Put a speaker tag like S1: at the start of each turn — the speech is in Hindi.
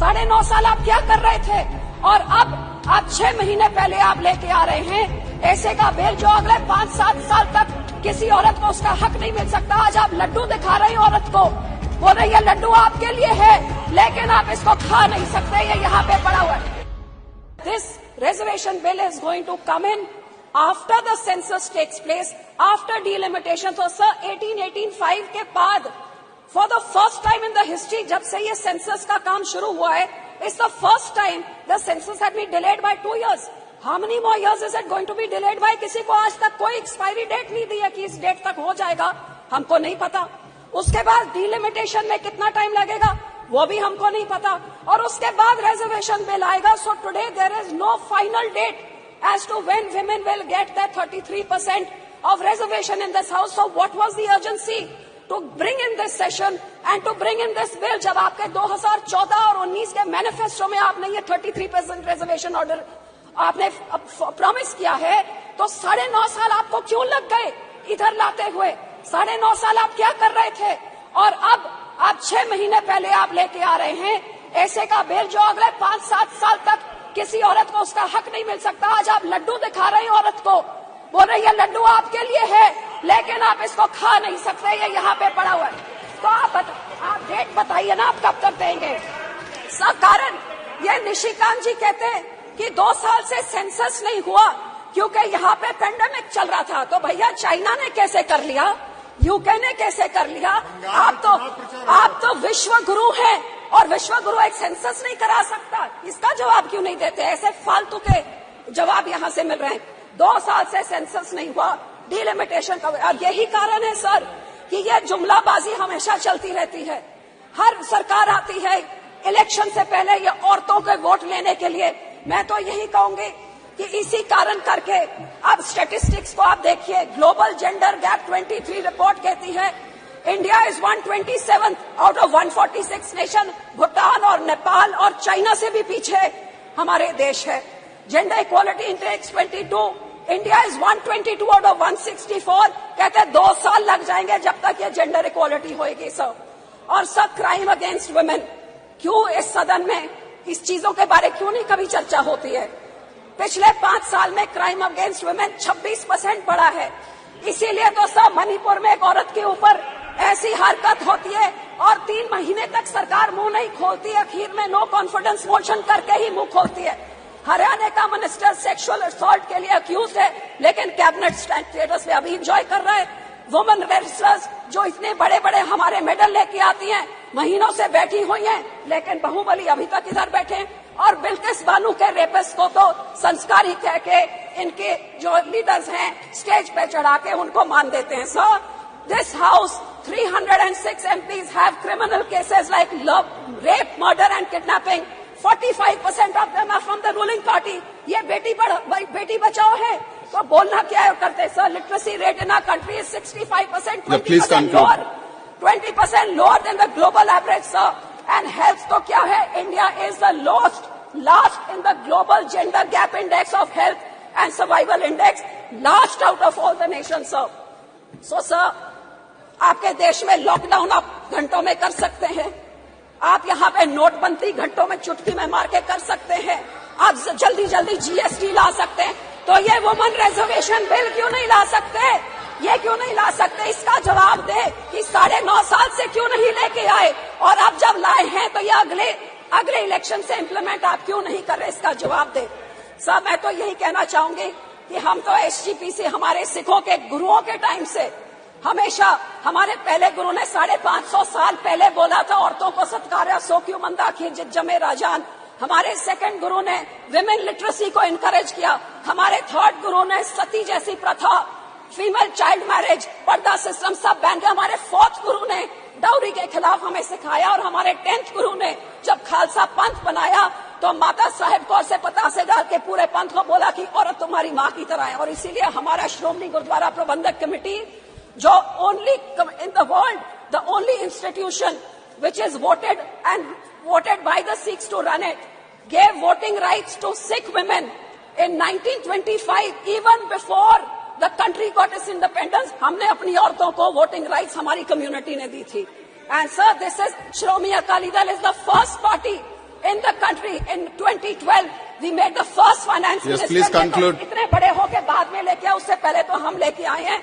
S1: 9.5 साल आप क्या कर रहे थे? और अब आप 6 महीने पहले आप लेके आ रहे हैं ऐसे का बिल जो अगले 5-7 साल तक किसी औरत को उसका हक नहीं मिल सकता। आज आप लड्डू दिखा रहे हैं औरत को, बोल रही है लड्डू आपके लिए है, लेकिन आप इसको खा नहीं सकते, ये यहाँ पे पड़ा हुआ है। This reservation bill is going to come in after the census takes place, after delimitation. So sir, 1885 के बाद for the first time in the history, जब से ये census का काम शुरू हुआ है, it's the first time the census had been delayed by 2 years. How many more years is it going to be delayed by? किसी को आज तक कोई एक्सपायरी डेट नहीं दी है कि इस डेट तक हो जाएगा, हमको नहीं पता। उसके बाद डिलिमिटेशन में कितना टाइम लगेगा वो भी हमको नहीं पता, और उसके बाद रिजर्वेशन बिल आएगा। So today there is no final date as to when women will get that 33% of reservation in this house. So what was the urgency to bring in this session and to bring in this bill जब आपके 2014 और 19 के मैनिफेस्टो में आपने ये 33% रिजर्वेशन ऑर्डर आपने प्रॉमिस किया है, तो 9.5 साल आपको क्यों लग गए इधर लाते हुए? 9.5 साल आप क्या कर रहे थे? और अब आप 6 महीने पहले आप लेके आ रहे हैं ऐसे का बिल जो अगले 5-7 साल तक किसी औरत को उसका हक नहीं मिल सकता। आज आप लड्डू दिखा रहे हैं औरत को, बोल रही है लड्डू आपके लिए है, लेकिन आप इसको खा नहीं सकते, ये यहाँ पे पड़ा हुआ है। तो आप डेट बताइए ना, आप कब तक देंगे? सब कारण ये निशिकांत जी कहते हैं कि 2 साल से सेंसस नहीं हुआ क्योंकि यहाँ पे पेंडेमिक चल रहा था। तो भैया चाइना ने कैसे कर लिया, यूके ने कैसे कर लिया? आप तो विश्व गुरु हैं, और विश्व गुरु एक सेंसस नहीं करा सकता। इसका जवाब क्यों नहीं देते? ऐसे फालतू के जवाब यहाँ से मिल रहे हैं। 2 साल से सेंसस नहीं हुआ, डिलिमिटेशन का, और यही कारण है सर कि ये जुमलाबाजी हमेशा चलती रहती है। हर सरकार आती है इलेक्शन से पहले ये औरतों के वोट लेने के लिए। मैं तो यही कहूंगी कि इसी कारण करके अब स्टैटिस्टिक्स को आप देखिए, ग्लोबल जेंडर गैप 23 रिपोर्ट कहती है India is 127 out of 146 nation. Bhutan और नेपाल और चाइना से भी पीछे हमारे देश है। Gender equality index 22, India is 122 out of 164। कहते 2 साल लग जाएंगे जब तक ये जेंडर इक्वालिटी होएगी सर। और सब क्राइम अगेंस्ट वुमेन, क्यों इस सदन में इस चीजों के बारे क्यों नहीं कभी चर्चा होती है? पिछले 5 साल में क्राइम अगेंस्ट वुमेन 26% बढ़ा है। इसीलिए तो सब मणिपुर में एक औरत के ऊपर ऐसी हरकत होती है और 3 महीने तक सरकार मुंह नहीं खोलती है, आखिर में नो कॉन्फिडेंस मोशन करके ही मुंह खोलती है। हरियाणा का मिनिस्टर सेक्सुअल असॉल्ट के लिए अक्यूज है, लेकिन कैबिनेट स्टेटस में अभी एंजॉय कर रहा है। वुमेन रेसलर्स जो इतने बड़े बड़े हमारे मेडल लेके आती हैं, महीनों से बैठी हुई हैं, लेकिन बाहुबली अभी तक इधर बैठे हैं। और बिल्किस बानो के रेपिस्ट को तो संस्कारी कह के इनके जो लीडर्स हैं स्टेज पे चढ़ा के उनको मान देते हैं। So this house 306 MPs have criminal cases like love, rape, murder and kidnapping. 45% of them are from the ruling party. ये बेटी बचाओ है, तो बोलना क्या है करते sir? Literacy rate in our country is 65%, 20% lower, 20% lower than the global average sir. And health तो क्या है? India is the last in the global gender gap index of health and survival index, last out of all the nation sir. So sir, आपके देश में लॉकडाउन आप घंटों में कर सकते हैं, आप यहाँ पे नोटबंदी घंटों में चुटकी में मार के कर सकते हैं, आप जल्दी जल्दी GST ला सकते हैं, तो ये वुमन रिजर्वेशन बिल क्यों नहीं ला सकते? ये क्यों नहीं ला सकते? इसका जवाब दे कि 9.5 साल से क्यों नहीं लेके आए, और अब जब लाए हैं तो ये अगले इलेक्शन से इम्प्लीमेंट आप क्यों नहीं कर रहे? इसका जवाब दे साहब। मैं तो यही कहना चाहूंगी कि हम तो SGPC हमारे सिखों के गुरुओं के टाइम से हमेशा, हमारे पहले गुरु ने 550 साल पहले बोला था औरतों को सत्कार्या सो क्यों मंदा खिर जमे राजान। हमारे सेकंड गुरु ने विमेन लिटरेसी को इनकरेज किया। हमारे थर्ड गुरु ने सती जैसी प्रथा, फीमेल चाइल्ड मैरिज, पर्दा सिस्टम सब बैन किया। हमारे फोर्थ गुरु ने डाउरी के खिलाफ हमें सिखाया, और हमारे 10th गुरु ने जब खालसा पंथ बनाया तो माता साहेब कौर से पतासे डाल के पूरे पंथ को बोला कि औरत तुम्हारी माँ की तरह है। और इसीलिए हमारा श्रोमणी गुरुद्वारा प्रबंधक कमेटी, जो only in the world, the only institution which is voted by the Sikhs to run it, gave voting rights to Sikh women in 1925, even before the country got its independence. हमने अपनी औरतों को voting rights हमारी community ने दी थी. And sir, this is Shromi Akali Dal is the first party in the country in 2012. We made the first finance
S2: Yes,
S1: minister.
S2: please conclude.
S1: इतने बड़े होके बाद में लेके आए, उससे पहले तो हम लेके आए हैं.